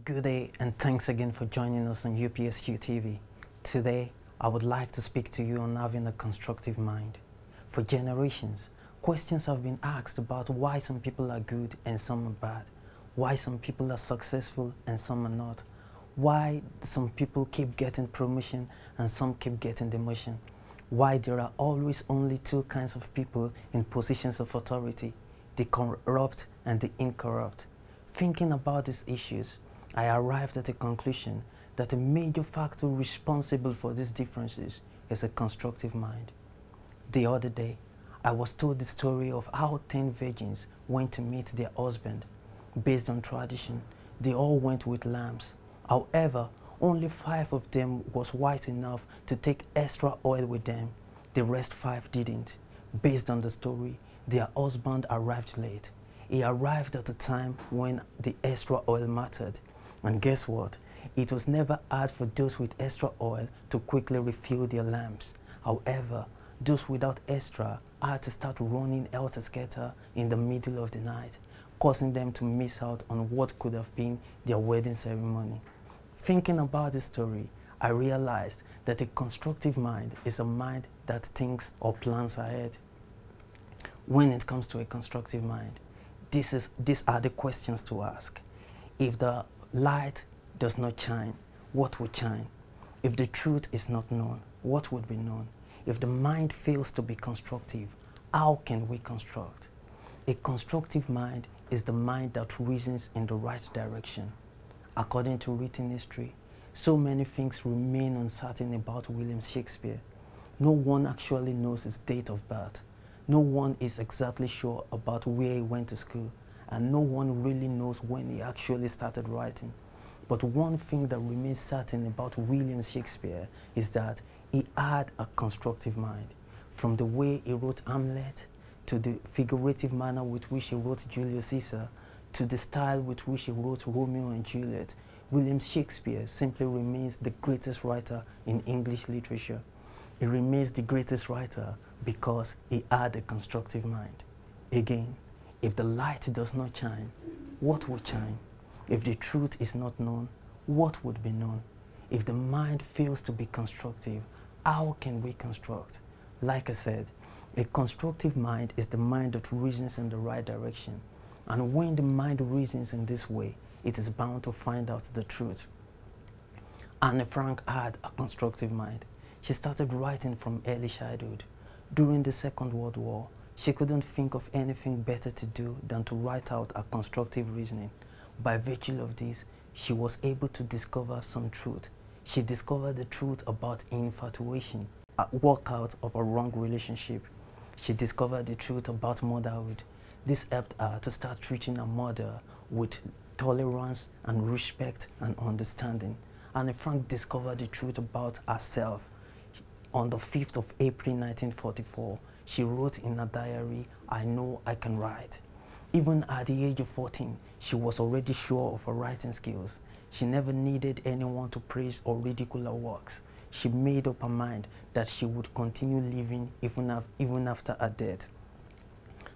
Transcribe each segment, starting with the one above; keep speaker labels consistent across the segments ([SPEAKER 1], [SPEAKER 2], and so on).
[SPEAKER 1] Good day and thanks again for joining us on UPSU TV. Today, I would like to speak to you on having a constructive mind. For generations, questions have been asked about why some people are good and some are bad, why some people are successful and some are not, why some people keep getting promotion and some keep getting demotion, why there are always only two kinds of people in positions of authority, the corrupt and the incorrupt. Thinking about these issues, I arrived at a conclusion that a major factor responsible for these differences is a constructive mind. The other day, I was told the story of how 10 virgins went to meet their husband. Based on tradition, they all went with lambs. However, only 5 of them was wise enough to take extra oil with them. The rest 5 didn't. Based on the story, their husband arrived late. He arrived at a time when the extra oil mattered. And guess what? It was never hard for those with extra oil to quickly refill their lamps. However, those without extra had to start running helter-skelter in the middle of the night, causing them to miss out on what could have been their wedding ceremony. Thinking about this story, I realized that a constructive mind is a mind that thinks or plans ahead. When it comes to a constructive mind, these are the questions to ask. If the light does not shine, what would shine? If the truth is not known, what would be known? If the mind fails to be constructive, how can we construct? A constructive mind is the mind that reasons in the right direction. According to written history, so many things remain uncertain about William Shakespeare. No one actually knows his date of birth. No one is exactly sure about where he went to school, and no one really knows when he actually started writing. But one thing that remains certain about William Shakespeare is that he had a constructive mind. From the way he wrote Hamlet, to the figurative manner with which he wrote Julius Caesar, to the style with which he wrote Romeo and Juliet, William Shakespeare simply remains the greatest writer in English literature. He remains the greatest writer because he had a constructive mind. Again, if the light does not shine, what would shine? If the truth is not known, what would be known? If the mind fails to be constructive, how can we construct? Like I said, a constructive mind is the mind that reasons in the right direction. And when the mind reasons in this way, it is bound to find out the truth. Anne Frank had a constructive mind. She started writing from early childhood. During the Second World War, she couldn't think of anything better to do than to write out a constructive reasoning. By virtue of this, she was able to discover some truth. She discovered the truth about infatuation, a workout of a wrong relationship. She discovered the truth about motherhood. This helped her to start treating her mother with tolerance and respect and understanding. Anne Frank discovered the truth about herself. On the 5th of April 1944, she wrote in her diary, "I know I can write." Even at the age of 14, she was already sure of her writing skills. She never needed anyone to praise or ridicule her works. She made up her mind that she would continue living even after her death.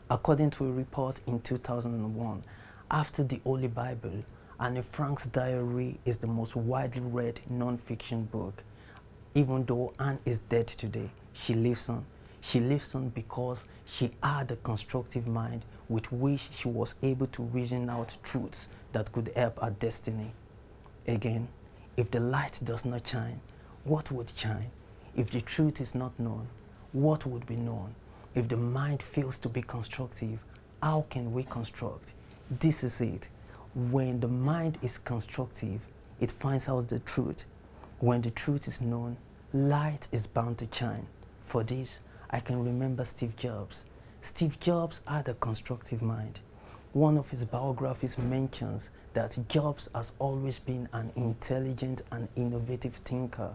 [SPEAKER 1] According to a report in 2001, after the Holy Bible, Anne Frank's diary is the most widely read non-fiction book. Even though Anne is dead today, she lives on. She lives on because she had a constructive mind with which she was able to reason out truths that could help her destiny. Again, if the light does not shine, what would shine? If the truth is not known, what would be known? If the mind fails to be constructive, how can we construct? This is it. When the mind is constructive, it finds out the truth. When the truth is known, light is bound to shine. For this, I can remember Steve Jobs. Steve Jobs had a constructive mind. One of his biographies mentions that Jobs has always been an intelligent and innovative thinker.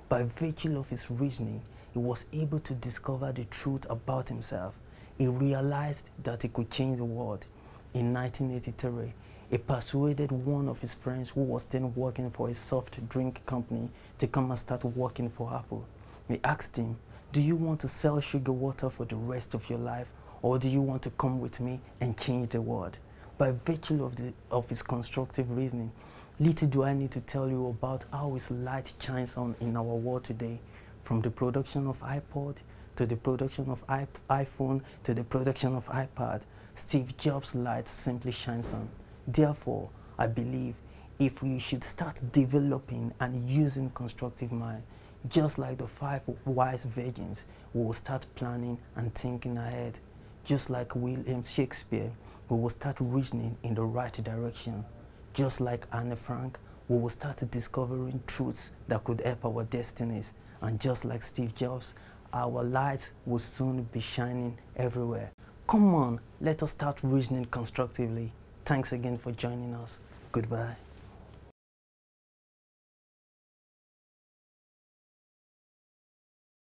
[SPEAKER 1] By virtue of his reasoning, he was able to discover the truth about himself. He realized that he could change the world. In 1983, he persuaded one of his friends who was then working for a soft drink company to come and start working for Apple. He asked him, "Do you want to sell sugar water for the rest of your life, or do you want to come with me and change the world?" By virtue of his constructive reasoning, Little do I need to tell you about how his light shines on in our world today, from the production of iPod to the production of iPhone to the production of iPad. Steve Jobs' light simply shines on. Therefore, I believe if we should start developing and using constructive mind, just like the 5 wise virgins, we will start planning and thinking ahead. Just like William Shakespeare, we will start reasoning in the right direction. Just like Anne Frank, we will start discovering truths that could help our destinies. And just like Steve Jobs, our lights will soon be shining everywhere. Come on, let us start reasoning constructively. Thanks again for joining us. Goodbye.